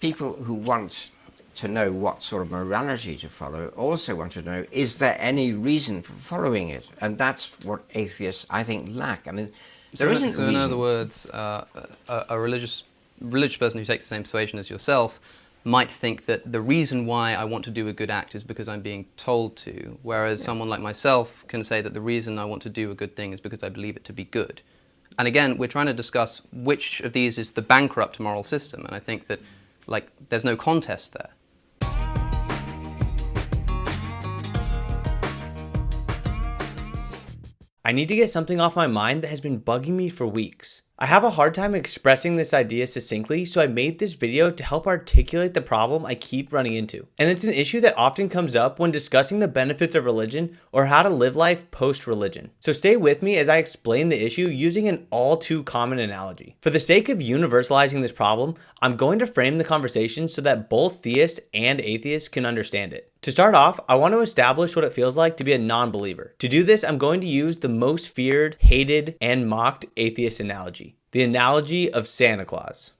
People who want to know what sort of morality to follow also want to know, is there any reason for following it? And that's what atheists, I think, lack. I mean, there isn't So reason. in other words, a religious person who takes the same persuasion as yourself might think that the reason why I want to do a good act is because I'm being told to, whereas someone like myself can say that the reason I want to do a good thing is because I believe it to be good. And again, we're trying to discuss which of these is the bankrupt moral system, and I think that there's no contest there. I need to get something off my mind that has been bugging me for weeks. I have a hard time expressing this idea succinctly, so I made this video to help articulate the problem I keep running into. And it's an issue that often comes up when discussing the benefits of religion or how to live life post-religion. So stay with me as I explain the issue using an all too common analogy. For the sake of universalizing this problem, I'm going to frame the conversation so that both theists and atheists can understand it. To start off, I want to establish what it feels like to be a non-believer. To do this, I'm going to use the most feared, hated, and mocked atheist analogy. The analogy of Santa Claus.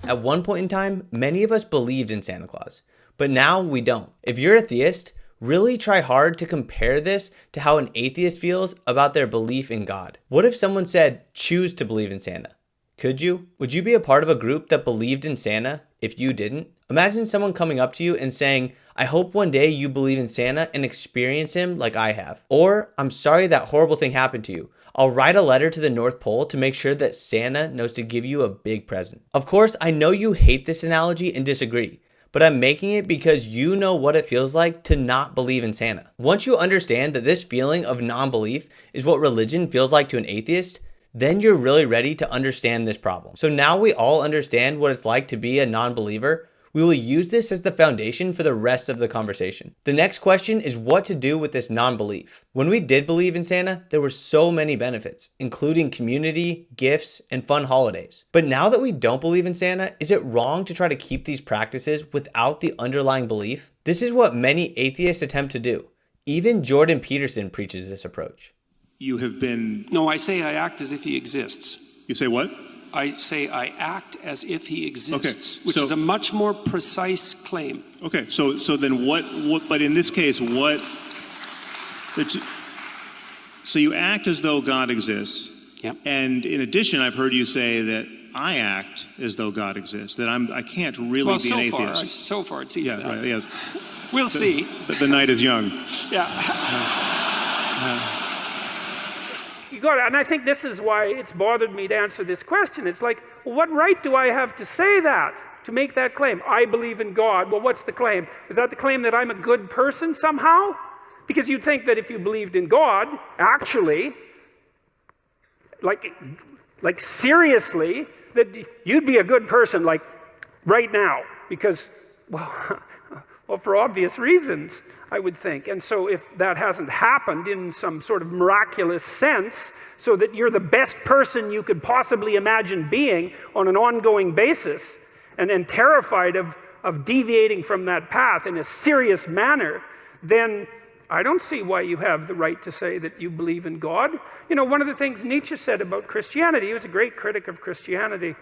At one point in time, many of us believed in Santa Claus, but now we don't. If you're a theist, really try hard to compare this to how an atheist feels about their belief in God. What if someone said, choose to believe in Santa? Could you? Would you be a part of a group that believed in Santa if you didn't? Imagine someone coming up to you and saying, I hope one day you believe in Santa and experience him like I have. Or, I'm sorry that horrible thing happened to you. I'll write a letter to the North Pole to make sure that Santa knows to give you a big present. Of course, I know you hate this analogy and disagree, but I'm making it because you know what it feels like to not believe in Santa. Once you understand that this feeling of non-belief is what religion feels like to an atheist, then you're really ready to understand this problem. So now we all understand what it's like to be a non-believer. We will use this as the foundation for the rest of the conversation. The next question is what to do with this non-belief. When we did believe in Santa, there were so many benefits, including community, gifts, and fun holidays. But now that we don't believe in Santa, is it wrong to try to keep these practices without the underlying belief? This is what many atheists attempt to do. Even Jordan Peterson preaches this approach. You have been... No, I say I act as if he exists. You say what? I say I act as if he exists, Okay, which is a much more precise claim. Okay, so then what, but in this case, so you act as though God exists. Yep. And in addition, I've heard you say that I act as though God exists, that I can't really be an atheist. So far it seems Yeah, that. right, yeah. We'll see. The night is young. Yeah. You got it. And I think this is why it's bothered me to answer this question. It's like, well, what right do I have to say that, to make that claim? I believe in God. Well, what's the claim? Is that the claim that I'm a good person somehow? Because you'd think that if you believed in God, actually, like seriously, that you'd be a good person, like right now. Because, well, for obvious reasons, I would think. And so if that hasn't happened in some sort of miraculous sense, so that you're the best person you could possibly imagine being on an ongoing basis, and terrified of deviating from that path in a serious manner, then I don't see why you have the right to say that you believe in God. You know, one of the things Nietzsche said about Christianity, he was a great critic of Christianity,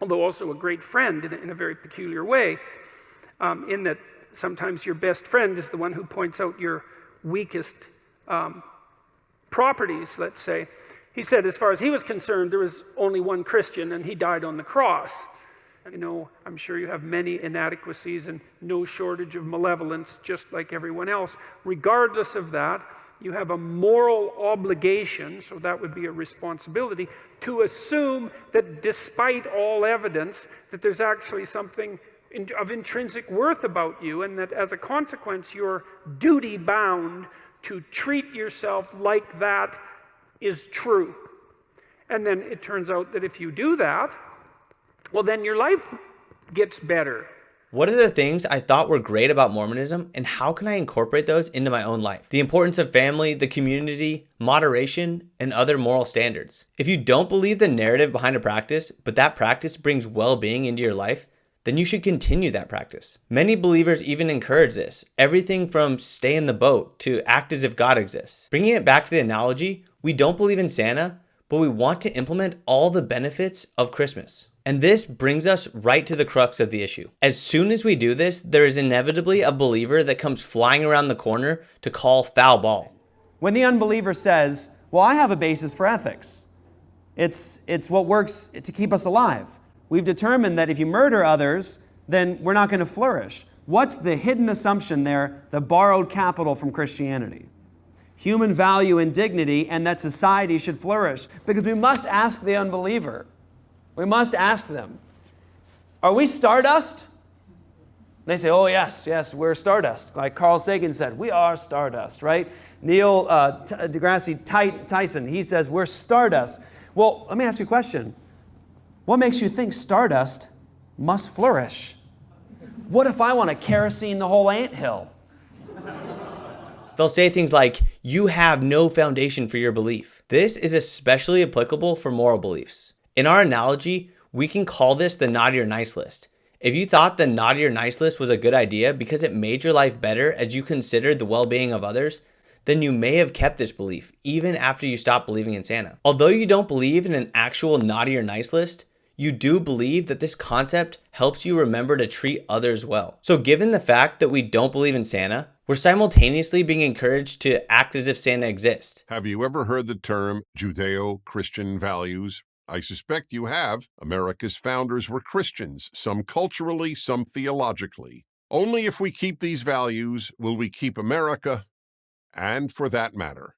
although also a great friend in a very peculiar way, in that sometimes your best friend is the one who points out your weakest properties, let's say. He said, as far as he was concerned, there was only one Christian, and he died on the cross. And, you know, I'm sure you have many inadequacies and no shortage of malevolence, just like everyone else. Regardless of that, you have a moral obligation, so that would be a responsibility, to assume that despite all evidence, that there's actually something of intrinsic worth about you, and that as a consequence you're duty bound to treat yourself like that is true. And then it turns out that if you do that, well, then your life gets better. What are the things I thought were great about Mormonism, and how can I incorporate those into my own life? The importance of family, the community, moderation, and other moral standards. If you don't believe the narrative behind a practice, but that practice brings well-being into your life, then you should continue that practice. Many believers even encourage this. Everything from stay in the boat to act as if God exists. Bringing it back to the analogy, we don't believe in Santa, but we want to implement all the benefits of Christmas. And this brings us right to the crux of the issue. As soon as we do this, there is inevitably a believer that comes flying around the corner to call foul ball. When the unbeliever says, well, I have a basis for ethics. It's what works to keep us alive. We've determined that if you murder others, then we're not going to flourish. What's the hidden assumption there, the borrowed capital from Christianity? Human value and dignity, and that society should flourish. Because we must ask the unbeliever. We must ask them, are we stardust? They say, oh, yes, we're stardust. Like Carl Sagan said, we are stardust, right? Neil deGrasse Tyson, he says, we're stardust. Well, let me ask you a question. What makes you think stardust must flourish? What if I want to kerosene the whole anthill? They'll say things like, you have no foundation for your belief. This is especially applicable for moral beliefs. In our analogy, we can call this the naughty or nice list. If you thought the naughty or nice list was a good idea because it made your life better as you considered the well-being of others, then you may have kept this belief even after you stopped believing in Santa. Although you don't believe in an actual naughty or nice list, you do believe that this concept helps you remember to treat others well. So given the fact that we don't believe in Santa, we're simultaneously being encouraged to act as if Santa exists. Have you ever heard the term Judeo-Christian values? I suspect you have. America's founders were Christians, some culturally, some theologically. Only if we keep these values will we keep America, and for that matter,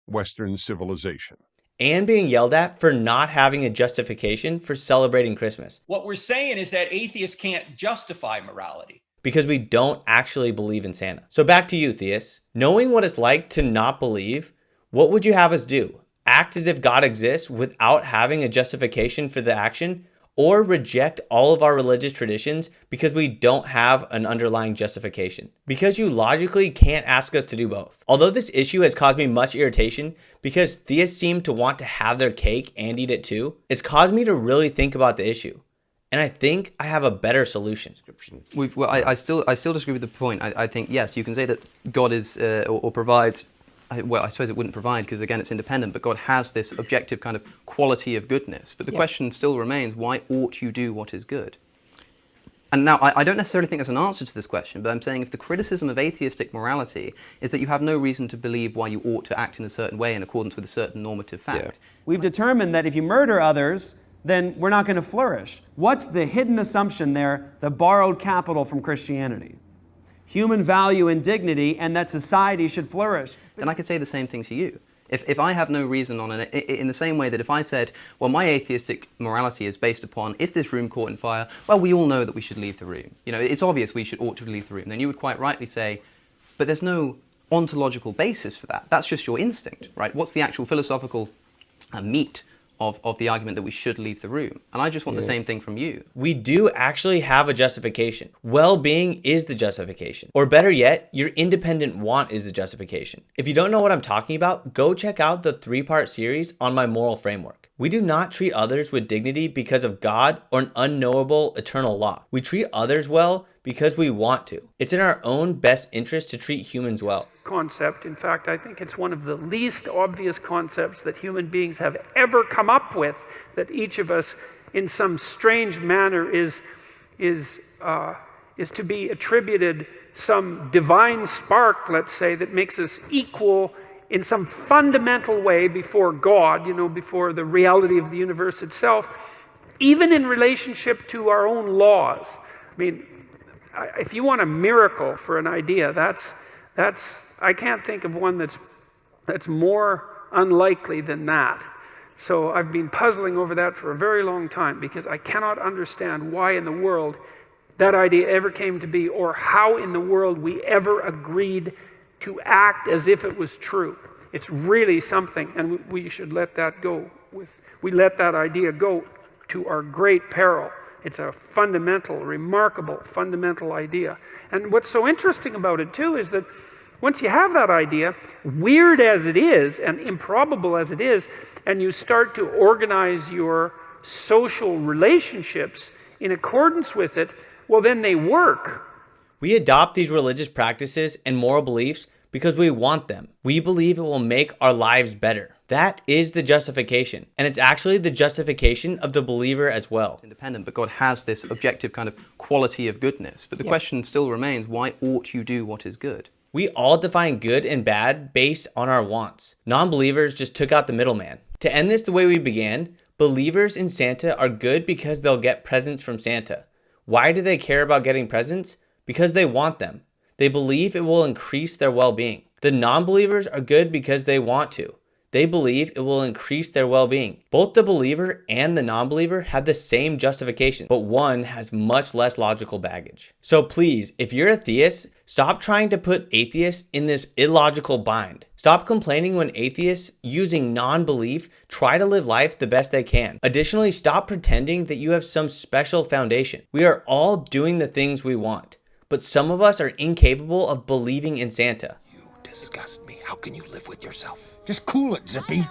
Western civilization. And being yelled at for not having a justification for celebrating Christmas. What we're saying is that atheists can't justify morality. Because we don't actually believe in Santa. So back to you, theists. Knowing what it's like to not believe, what would you have us do? Act as if God exists without having a justification for the action? Or reject all of our religious traditions because we don't have an underlying justification? Because you logically can't ask us to do both. Although this issue has caused me much irritation because theists seem to want to have their cake and eat it too, it's caused me to really think about the issue. And I think I have a better solution. I still disagree with the point. I think, yes, you can say that God is or provides. Well, I suppose it wouldn't provide because, again, it's independent, but God has this objective kind of quality of goodness. But the question still remains, why ought you do what is good? And now, I don't necessarily think there's an answer to this question, but I'm saying if the criticism of atheistic morality is that you have no reason to believe why you ought to act in a certain way in accordance with a certain normative fact. We've determined that if you murder others, then we're not going to flourish. What's the hidden assumption there, the borrowed capital from Christianity? Human value and dignity, and that society should flourish. Then I could say the same thing to you. If I have no reason in the same way that if I said, well, my atheistic morality is based upon, if this room caught in fire, well, we all know that we should leave the room. You know, it's obvious we ought to leave the room. Then you would quite rightly say, but there's no ontological basis for that. That's just your instinct, right? What's the actual philosophical meat of the argument that we should leave the room? And I just want the same thing from you. We do actually have a justification. Well-being is the justification. Or better yet, your independent want is the justification. If you don't know what I'm talking about, go check out the 3-part series on my moral framework. We do not treat others with dignity because of God or an unknowable eternal law. We treat others well because we want to. It's in our own best interest to treat humans well. Concept. In fact, I think it's one of the least obvious concepts that human beings have ever come up with, that each of us in some strange manner is to be attributed some divine spark, let's say, that makes us equal in some fundamental way before God, before the reality of the universe itself, even in relationship to our own laws. I mean, if you want a miracle for an idea, that's I can't think of one that's more unlikely than that. So I've been puzzling over that for a very long time because I cannot understand why in the world that idea ever came to be, or how in the world we ever agreed to act as if it was true. It's really something, and we should let that go. We let that idea go to our great peril. It's a fundamental, remarkable, fundamental idea. And what's so interesting about it, too, is that once you have that idea, weird as it is and improbable as it is, and you start to organize your social relationships in accordance with it, well, then they work. We adopt these religious practices and moral beliefs because we want them. We believe it will make our lives better. That is the justification. And it's actually the justification of the believer as well. Independent, but God has this objective kind of quality of goodness. But the question still remains, why ought you do what is good? We all define good and bad based on our wants. Non-believers just took out the middleman. To end this the way we began, believers in Santa are good because they'll get presents from Santa. Why do they care about getting presents? Because they want them. They believe it will increase their well-being. The non-believers are good because they want to. They believe it will increase their well-being. Both the believer and the non-believer have the same justification, but one has much less logical baggage. So please, if you're a theist, stop trying to put atheists in this illogical bind. Stop complaining when atheists, using non-belief, try to live life the best they can. Additionally, stop pretending that you have some special foundation. We are all doing the things we want, but some of us are incapable of believing in Santa. You disgust me. How can you live with yourself? Just cool it, Zippy.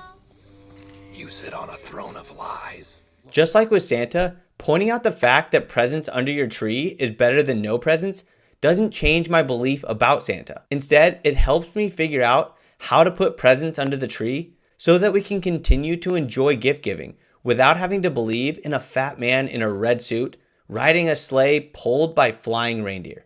You sit on a throne of lies. Just like with Santa, pointing out the fact that presents under your tree is better than no presents doesn't change my belief about Santa. Instead, it helps me figure out how to put presents under the tree so that we can continue to enjoy gift giving without having to believe in a fat man in a red suit riding a sleigh pulled by flying reindeer.